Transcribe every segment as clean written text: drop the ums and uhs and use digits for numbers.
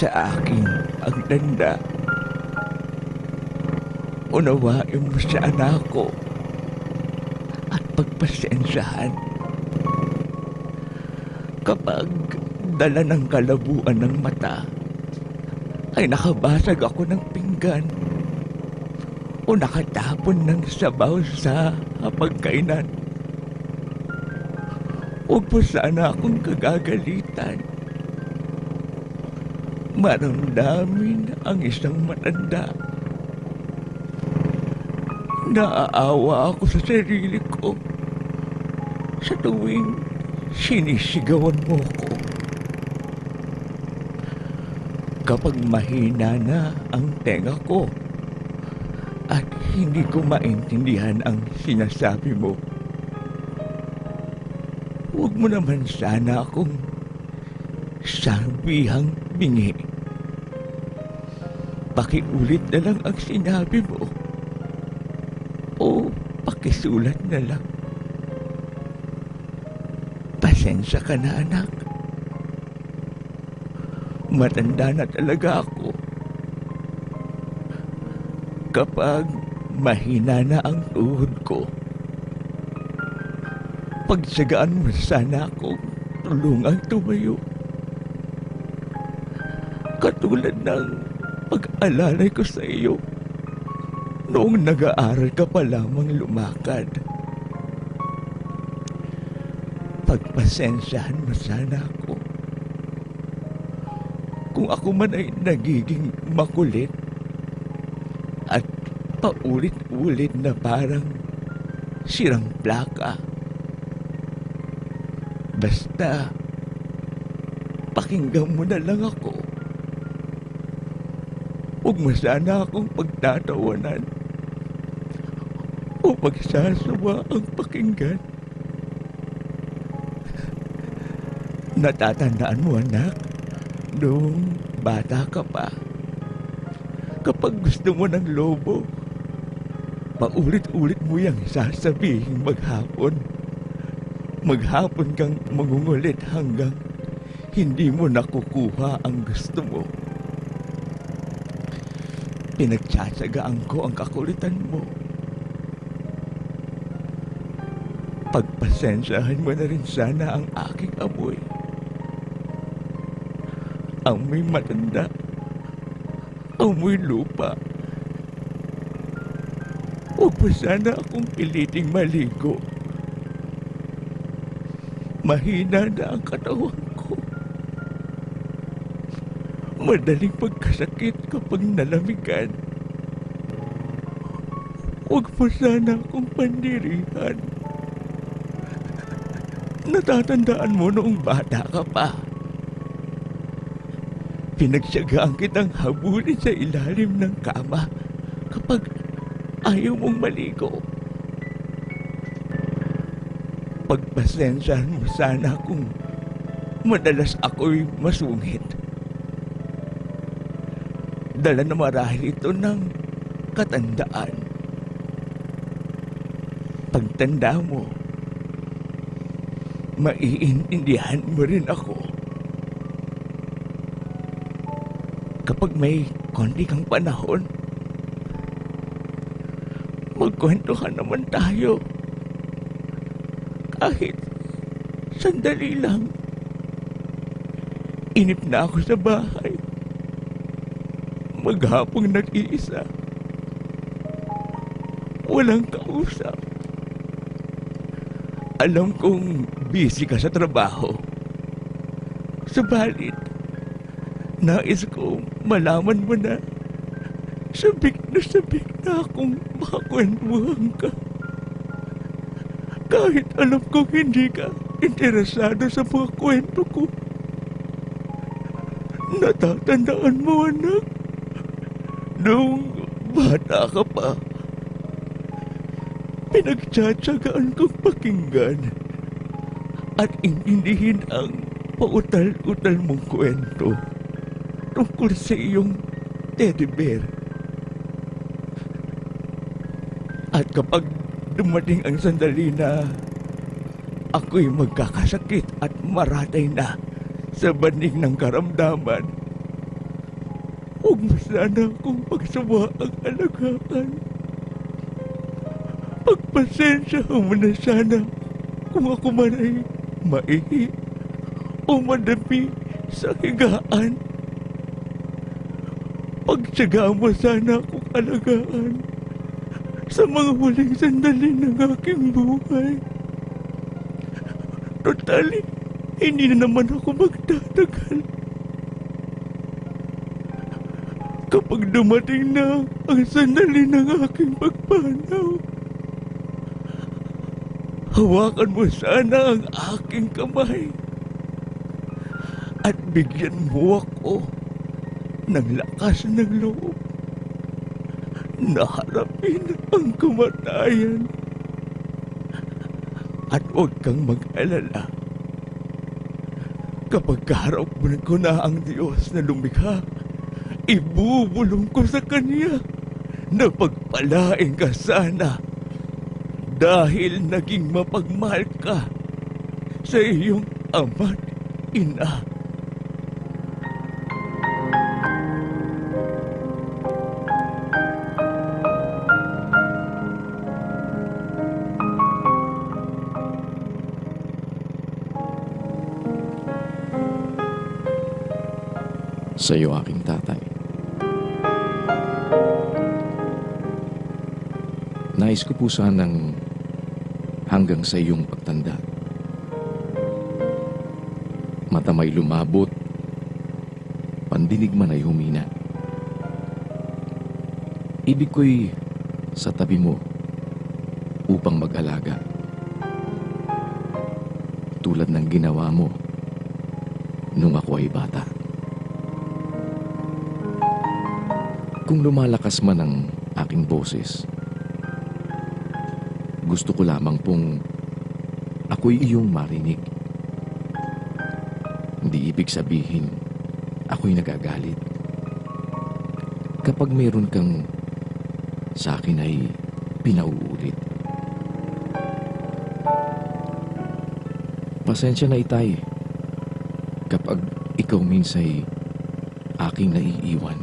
Sa akin ang tanda, unawain mo sa anak ko at pagpasensyahan. Kapag dala ng kalabuan ng mata, ay nakabasag ako ng pinggan o nakatapon ng sabaw sa hapagkainan. Huwag po sana akong kagagalitan. Maramdamin ang isang matanda. Naaawa ako sa sarili ko sa tuwing sinisigawan mo ko. Kapag mahina na ang tenga ko at hindi ko maintindihan ang sinasabi mo, huwag mo naman sana akong sabihang bingi. Pakiulit na lang ang sinabi mo o pakisulat na lang. Pasensya ka na, anak. Matanda na talaga ako. Kapag mahina na ang tuhod ko, pagsagaan mo sana akong tulungang tumayo. Katulad ng pag-alalay ko sa iyo noong nag-aaral ka pa lamang lumakad. Pagpasensyahan mo sana ako. Kung ako man ay nagiging makulit at paulit-ulit na parang sirang plaka. Basta, pakinggan mo na lang ako. Huwag mo sana akong pagtatawanan o magsasawa ang pakinggan. Natatandaan mo, anak, noong bata ka pa, kapag gusto mo ng lobo, paulit-ulit mo yang sasabihin maghapon. Maghapon kang mangungulit hanggang hindi mo nakukuha ang gusto mo. Pinagtsatsagaan ko ang kakulitan mo. Pagpasensyahan mo na rin sana ang aking amoy. Amoy matanda. Amoy lupa. Huwag mo sana akong piliting maligo. Mahina na ang katawan ko. Madaling pagkasakit kapag nalamigan. Huwag mo sana akong pandirihan. Natatandaan mo noong bata ka pa. Pinagsiyagaan kitang habulin sa ilalim ng kama kapag ayaw mong maligo. Pagpasensyahan mo sana kung madalas ako'y masungit. Dala na marahil ito ng katandaan. Pagtanda mo, maiintindihan mo rin ako. Kapag may konti kang panahon, magkwento ka naman tayo. Kahit sandali lang. Inip na ako sa bahay. Maghapong nag-iisa. Walang kausap. Alam kong busy ka sa trabaho. Subalit, nais kong malaman mo na sabik na akong makakwentuhan ka. Kahit alam kong hindi ka interesado sa mga kwento ko. Natatandaan mo, anak, noong bata ka pa, pinagtsatsagaan kong pakinggan at intindihin ang pautal-utal mong kwento tungkol sa iyong teddy bear. At kapag dumating ang sandali na ako'y magkakasakit at maratay na sa banig ng karamdaman. Huwag mo sana akong pagsawa ang alagaan. Pagpasensya mo na sana kung ako man ay maihi o madami sa higaan. Pagtsaga mo sana akong alagaan sa mga huling sandali ng aking buhay. Totally, hindi na naman ako magtatagal. Kapag dumating na ang sandali ng aking pagpanaw, hawakan mo sana ang aking kamay at bigyan mo ako ng lakas ng loob na harapin ang kamatayan. At huwag kang mag-alala. Kapag kaharap ko na ang Diyos na lumikha, ibubulong ko sa Kanya na pagpalain ka sana dahil naging mapagmahal ka sa iyong ama't ina. Sa iyo, aking tatay. Nais ko po sanang hanggang sa iyong pagtanda, mata may lumabot, pandinig man ay humina. Ibig ko'y sa tabi mo upang mag-alaga, tulad ng ginawa mo nung ako ay bata. Kung lumalakas man ang aking boses, gusto ko lamang pong ako'y iyong marinig. Hindi ibig sabihin ako'y nagagalit. Kapag meron kang sa akin ay pinauulit. Pasensya na, itay, kapag ikaw minsay aking naiiwan.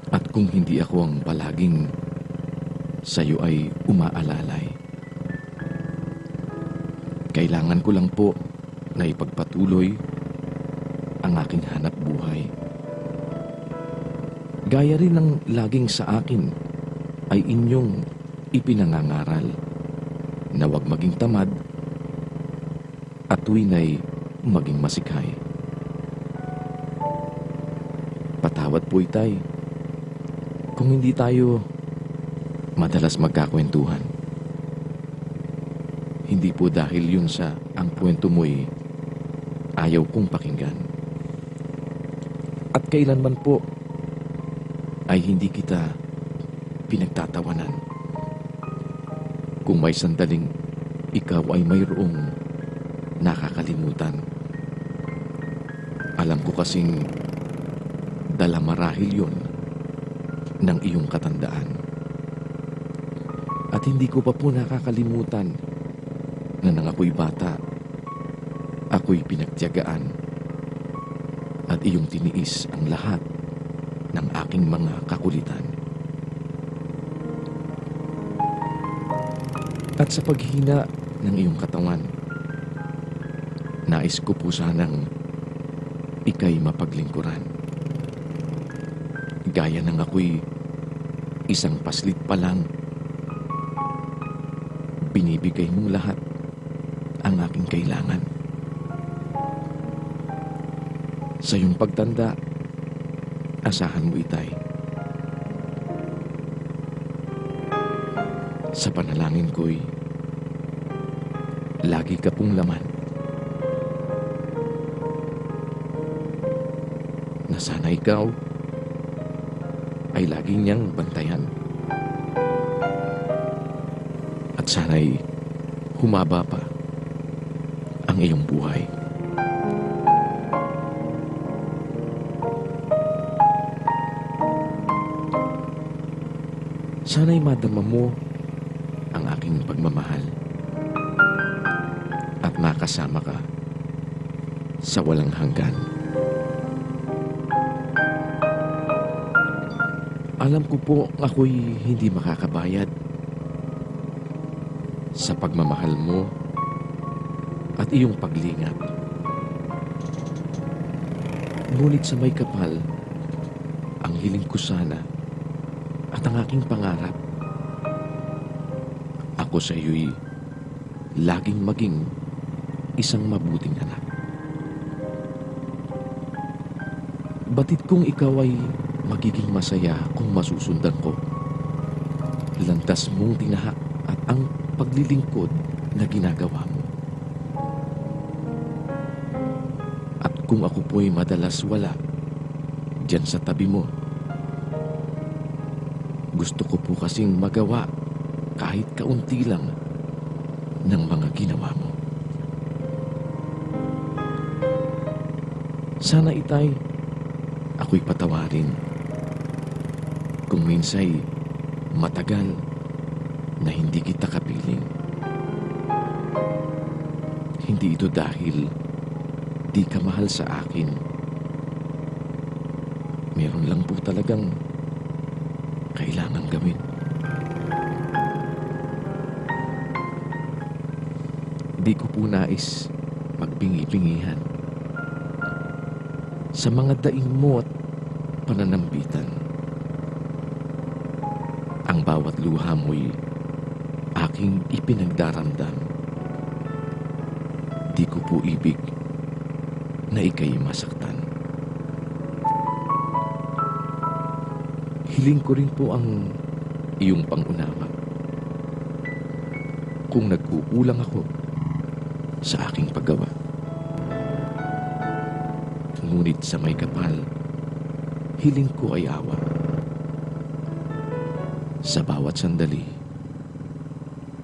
At kung hindi ako ang palaging sa'yo ay umaalalay. Kailangan ko lang po na ipagpatuloy ang aking hanap buhay. Gaya rin ng laging sa akin ay inyong ipinangangaral na huwag maging tamad at tuwin ay maging masikhay. Patawad po, itay, kung hindi tayo madalas magkakwentuhan. Hindi po dahil yun sa ang kwento mo'y ayaw kong pakinggan. At kailanman po ay hindi kita pinagtatawanan. Kung may sandaling ikaw ay mayroong nakakalimutan. Alam ko kasing dala marahil yun ng iyong katandaan. At hindi ko pa po nakakalimutan na nang ako'y bata, ako'y pinagtiyagaan at iyong tiniis ang lahat ng aking mga kakulitan. At sa paghina ng iyong katawan, nais ko po sanang ika'y mapaglingkuran. Gaya ng ako'y isang paslit pa lang, binibigay mong lahat ang aking kailangan. Sa iyong pagtanda, asahan mo, itay. Sa panalangin ko'y lagi ka pong laman. Na sana ikaw ay lagi niyang bantayan. At sana'y humaba pa ang iyong buhay. Sana'y madama mo ang aking pagmamahal. makasama ka sa walang hanggan. Alam ko po ako'y hindi makakabayad sa pagmamahal mo at iyong paglingap. Ngunit sa may kapal, ang hiling ko sana at ang aking pangarap, ako sa iyo'y laging maging isang mabuting anak. Batid kong ikaw ay magiging masaya kung masusundan ko. Landas mong tinahak at ang paglilingkod na ginagawa mo. At kung ako po'y madalas wala diyan sa tabi mo, gusto ko po kasing magawa kahit kaunti lang ng mga ginawa mo. Sana itay, ako'y patawarin kung minsay matagal na hindi kita kapiling. Hindi ito dahil di ka mahal sa akin. Meron lang po talagang kailangan gawin. Di ko po nais magbingi-bingihan sa mga daing mo at pananambitan. Ang bawat luha mo'y aking ipinagdaramdam. Di ko po ibig na ika'y masaktan. Hiling ko rin po ang iyong pangunawa. Kung nagkukulang ako sa aking paggawa. Ngunit sa may kapal, hiling ko ay awa. Sa bawat sandali,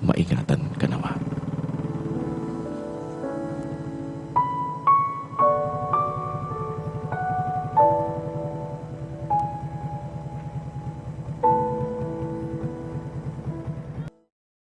maingatan ka nawa.